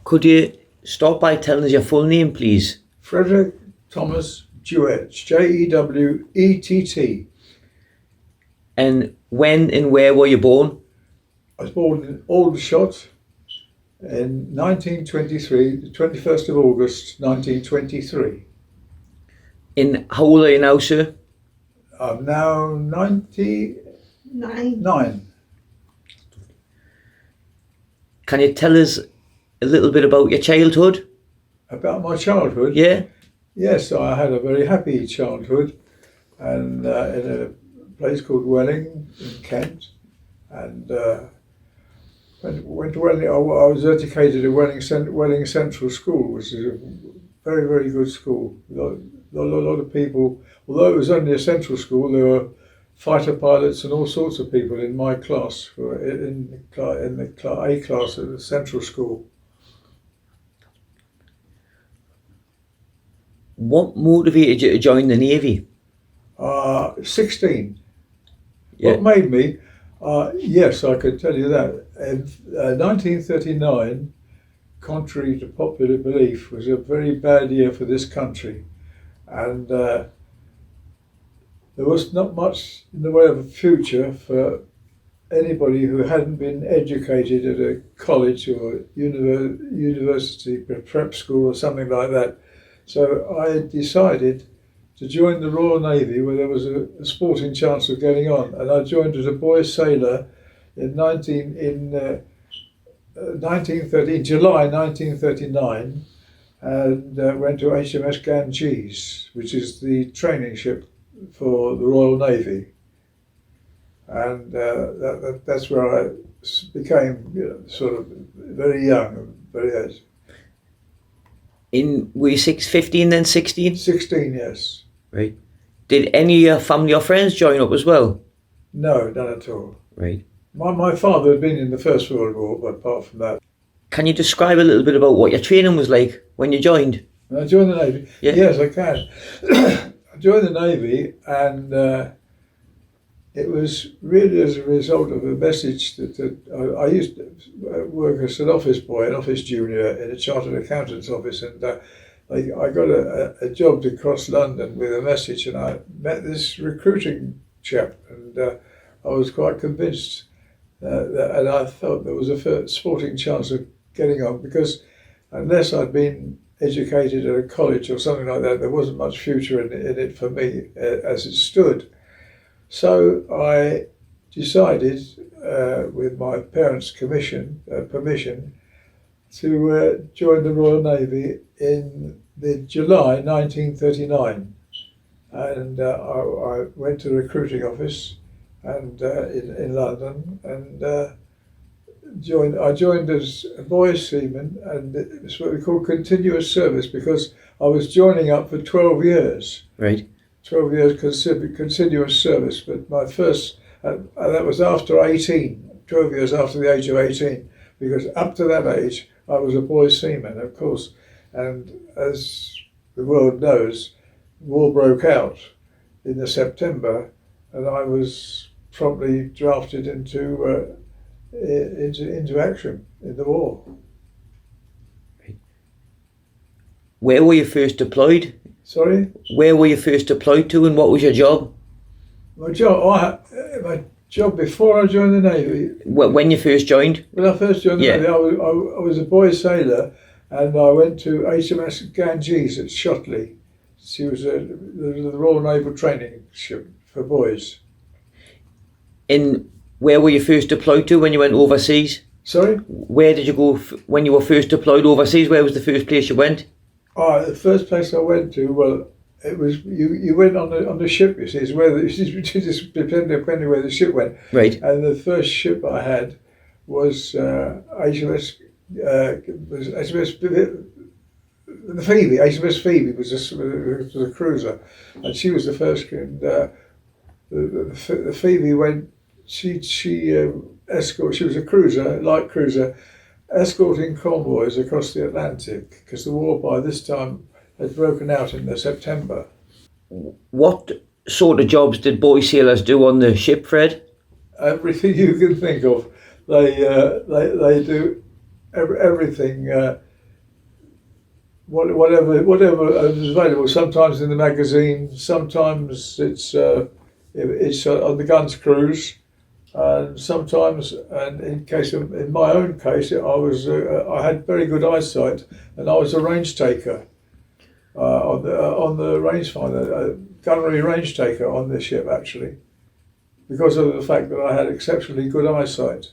Could you start by telling us your full name, please? Fredrick Thomas Jewett, Jewett. And when and where were you born? I was born in Aldershot in 1923, the 21st of August 1923. And how old are you now, sir? I'm now 99. Can you tell us a little bit about your childhood? About my childhood? Yeah? Yes, I had a very happy childhood, and in a place called Welling in Kent, and went to Welling. I was educated at Welling Central School, which is a very, very good school. A lot of people, although it was only a central school, there were fighter pilots and all sorts of people in my class, who were in the A class at the central school. What motivated you to join the Navy? 16. Yeah. What made me? Yes, I could tell you that. In 1939, contrary to popular belief, was a very bad year for this country, and there was not much in the way of a future for anybody who hadn't been educated at a college or university, prep school or something like that. So I decided to join the Royal Navy, where there was a sporting chance of getting on, and I joined as a boy sailor in July 1939, and went to HMS Ganges, which is the training ship for the Royal Navy, and that's where I became, sort of very young, very age. Were you 15 then 16? 16, yes. Right. Did any of your family or friends join up as well? No, none at all. Right. My father had been in the First World War, but apart from that. Can you describe a little bit about what your training was like when you joined? When I joined the Navy? Yeah. Yes, I can. I joined the Navy, and it was really as a result of a message that I used to work as an office boy, an office junior in a chartered accountant's office, and I got a job to cross London with a message, and I met this recruiting chap, and I was quite convinced and I thought there was a sporting chance of getting on, because unless I'd been educated at a college or something like that, there wasn't much future in it for me as it stood. So I decided, with my parents' permission, to join the Royal Navy in July 1939, and I went to the recruiting office and in London, and I joined as a boy seaman, and it's what we call continuous service, because I was joining up for 12 years. Right. 12 years continuous service, but my first, that was after 18, 12 years after the age of 18, because up to that age I was a boy seaman, of course, and as the world knows, war broke out in the September, and I was promptly drafted into action in the war. Where were you first deployed? Sorry? Where were you first deployed to, and what was your job? My job before I joined the Navy. When you first joined? When I first joined the Navy, I was a boy sailor, and I went to HMS Ganges at Shotley. She was the Royal Naval training ship for boys. And where were you first deployed to when you went overseas? Sorry? Where did you go when you were first deployed overseas? Where was the first place you went? The first place I went to, well, it was you went on the ship. You see, it's where just depending where the ship went. Right. And the first ship I had was HMS the Phoebe. HMS Phoebe was a cruiser, and she was the first. And the Phoebe went. She escort. She was a cruiser, light cruiser, escorting convoys across the Atlantic, because the war by this time had broken out in September. What sort of jobs did boy sailors do on the ship, Fred? Everything you can think of. They do everything. whatever was available. Sometimes in the magazine, sometimes it's on the guns cruise, and sometimes, and in my own case, I had very good eyesight, and I was a range taker on the rangefinder, gunnery range taker on the ship actually, because of the fact that I had exceptionally good eyesight.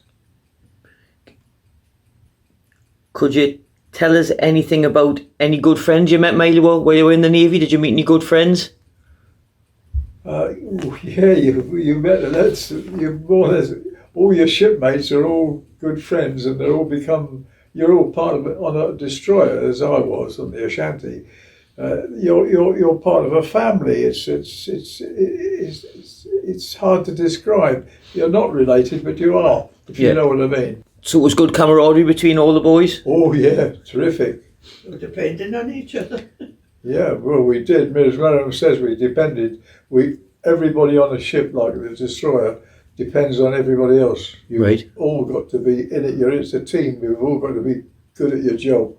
Could you tell us anything about any good friends you met, Milo, while you were in the Navy? Did you meet any good friends? Yeah, you met, that's you more or less all your shipmates are all good friends, and you're all part of it on a destroyer, as I was on the Ashanti. You're part of a family. It's hard to describe. You're not related, but you are, if you know what I mean. So it was good camaraderie between all the boys? Oh yeah, terrific. We're depending on each other. Yeah, well we did. As Madam says, we depended. Everybody on a ship like the destroyer depends on everybody else. You've all got to be in it. It's a team. You've all got to be good at your job.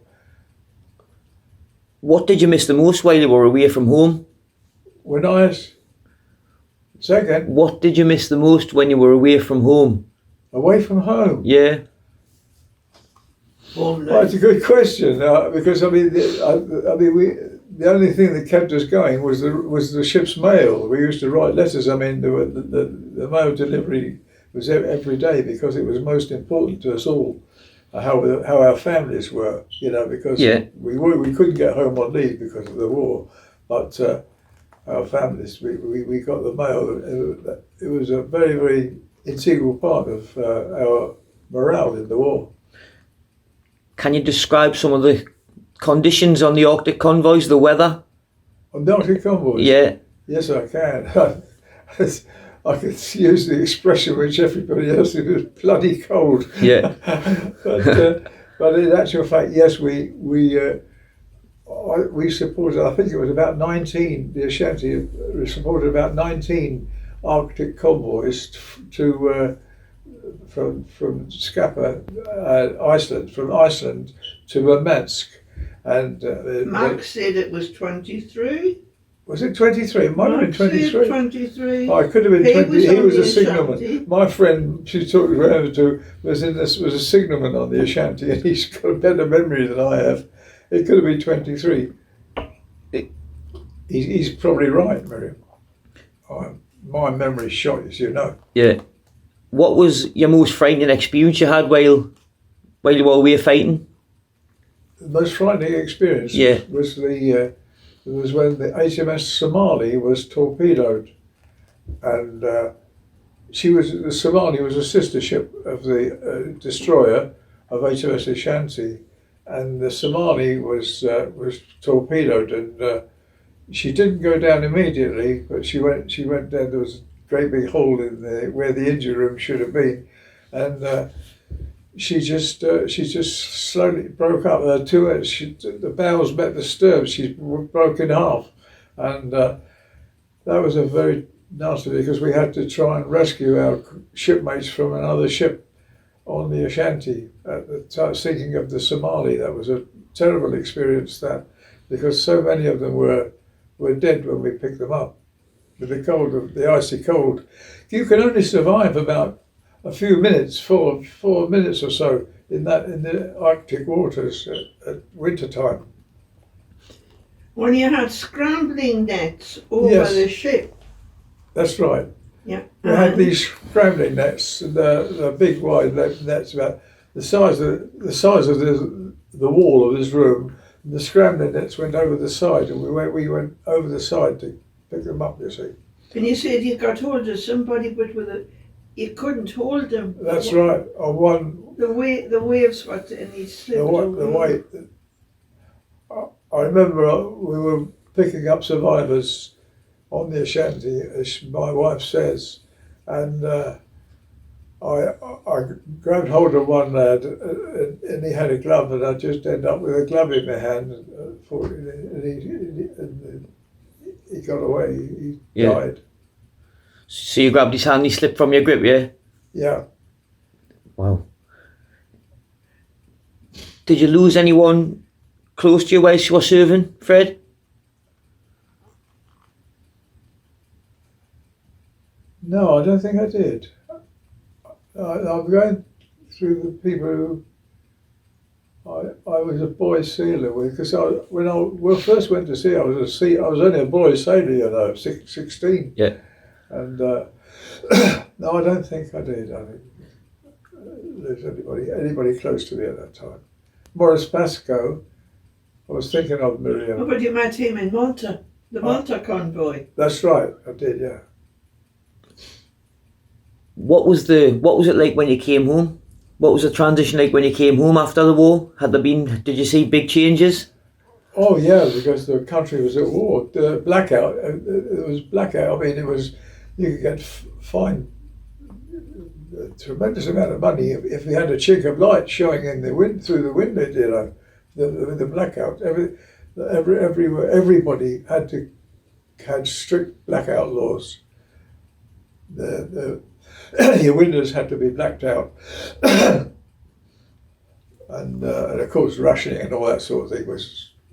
What did you miss the most while you were away from home? Second. What did you miss the most when you were away from home? Away from home? Yeah. Well, that's a good question because the only thing that kept us going was the ship's mail. We used to write letters. I mean, the mail delivery was every day because it was most important to us all. How our families were, because we couldn't get home on leave because of the war, but our families, we got the mail. It was a very, very integral part of our morale in the war. Can you describe some of the conditions on the Arctic convoys, the weather? On the Arctic convoys? Yeah. Yes, I can. I could use the expression which everybody else it was bloody cold. Yeah. but in actual fact, yes, we supported. I think it was about 19. The Ashanti supported about 19 Arctic convoys from Scapa, Iceland, from Iceland to Murmansk, and Mark said it was 23. Was it 23? It might have been 23. 23. Oh, it could have been 20. He was a signalman. Ashanti. My friend, she talked around to, was a signalman on the Ashanti, and he's got a better memory than I have. It could have been 23. He's probably right, Miriam. My memory's shot, as you know. Yeah. What was your most frightening experience you had while you were away fighting? The most frightening experience was when the HMS Somali was torpedoed, and the Somali was a sister ship of the destroyer of HMS Ashanti, and the Somali was torpedoed, and she didn't go down immediately, but she went down. There was a great big hole in where the engine room should have been, and she just slowly broke up. The bows met the stern. She broke in half, and that was a very nasty, because we had to try and rescue our shipmates from another ship on the Ashanti at the time, sinking of the Somali. That was a terrible experience, because so many of them were dead when we picked them up. With the icy cold, you can only survive about a few minutes, 4 minutes or so in the Arctic waters at winter time. When you had scrambling nets over the ship. That's right. Yeah. We had these scrambling nets, the big wide nets about the size of the wall of this room. And the scrambling nets went over the side, and we went over the side to pick them up, you see. And you said you got hold of somebody, but you couldn't hold them. That's right. On one. The waves were, and he slipped over. The weight. I remember we were picking up survivors on the Ashanti, as my wife says, and I grabbed hold of one lad, and he had a glove, and I just ended up with a glove in my hand, and he got away. He died. So you grabbed his hand, he slipped from your grip, yeah? Yeah. Wow. Did you lose anyone close to you whilst you were serving, Fred? No, I don't think I did. I'm going through the people who I was a boy sailor with, because when I first went to sea, I was only a boy sailor, you know, 16. Yeah. And no, I don't think I did. I think there's anybody close to me at that time. Morris Pascoe, I was thinking of Miriam. Oh, but you met him in Malta, the Malta convoy. That's right, I did, yeah. What was it like when you came home? What was the transition like when you came home after the war? Did you see big changes? Oh yeah, because the country was at war. The blackout, it was blackout. I mean, you could get fined a tremendous amount of money if you had a chink of light showing in through the window. You know, the blackout. Everywhere, everybody had strict blackout laws. Your windows had to be blacked out, and of course rationing and all that sort of thing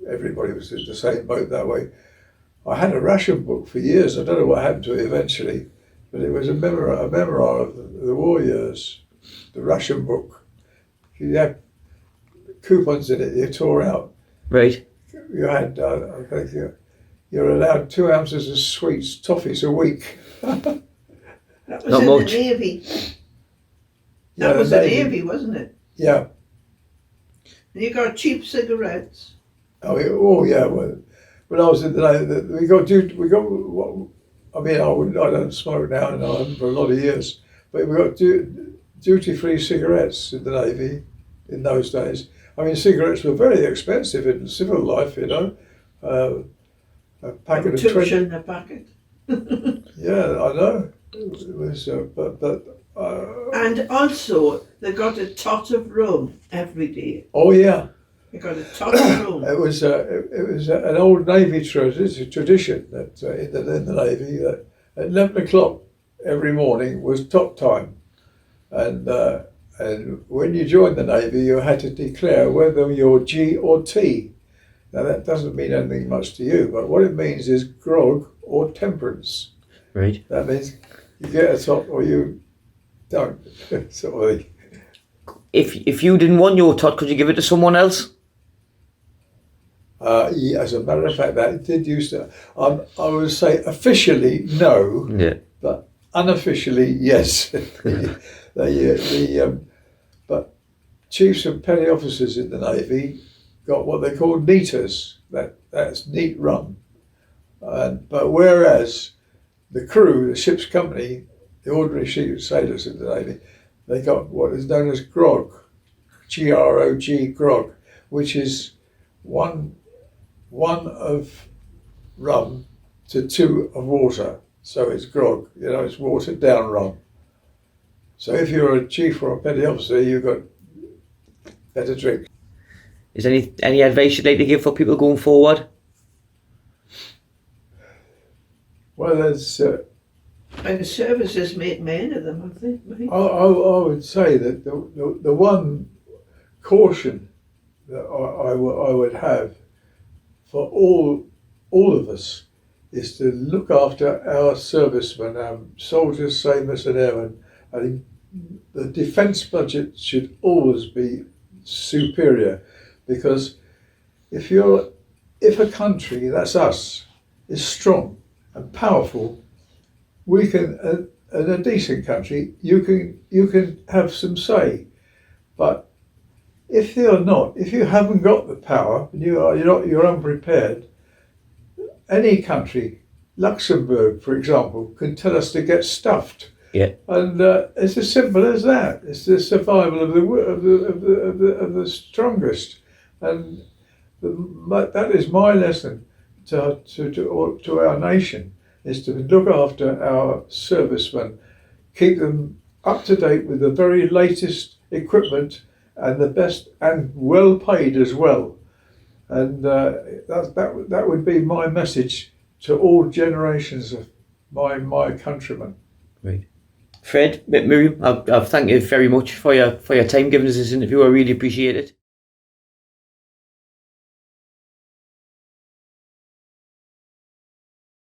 everybody was in the same boat that way. I had a ration book for years. I don't know what happened to it eventually, but it was a memoir of the war years. The ration book. You had coupons in it you tore out. Right. You had I think you're allowed 2 ounces of sweets, toffees a week. That was Not in much. the Navy. Yeah, That was the the Navy. Navy, wasn't it? Yeah. And you got cheap cigarettes. Oh yeah. Well, when I was in the Navy, we got. I mean, I don't smoke now, and I haven't for a lot of years. But we got duty-free cigarettes in the Navy in those days. I mean, cigarettes were very expensive in civil life, you know. A packet of 20. Tuition a packet. Yeah, I know. It was, And also, they got a tot of rum every day. oh yeah. They got a tot of rum. It was an old Navy tradition that in the Navy that at 11 o'clock every morning was top time, and when you joined the Navy you had to declare whether you're G or T. Now that doesn't mean anything much to you, but what it means is grog or temperance. Right. That means you get a top or you don't. Sort of thing. If you didn't want your tot, could you give it to someone else? Yeah, as a matter of fact, that did used to. I would say officially no, Yeah. but unofficially yes. But chiefs and petty officers in the Navy got what they call neaters. That's neat rum. But whereas the crew, the ship's company, the ordinary sailors in the Navy, they got what is known as grog, G-R-O-G, grog, which is one of rum to 2 of water. So it's grog, you know, it's watered down rum. So if you're a chief or a petty officer, you've got better drink. Is any advice you'd like to give for people going forward? Well, there's. And the services made men of them, I think. I would say that the one caution that I would have for all of us is to look after our servicemen, our soldiers, sailors and airmen. I think the defence budget should always be superior, because if a country, that's us, is strong and powerful, we can, in a decent country, you can have some say. But if you haven't got the power and you're unprepared, any country, Luxembourg, for example, can tell us to get stuffed. Yeah. And it's as simple as that. It's the survival of the strongest, and that is my lesson to our nation, is to look after our servicemen, keep them up to date with the very latest equipment and the best, and well paid as well. And that would be my message to all generations of my countrymen. Right. Fred, Miriam, I thank you very much for your time giving us this interview. I really appreciate it.